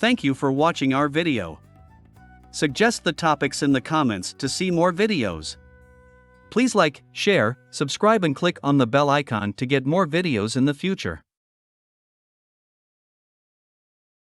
Thank you for watching our video. Suggest the topics in the comments to see more videos. Please like, share, subscribe and click on the bell icon to get more videos in the future.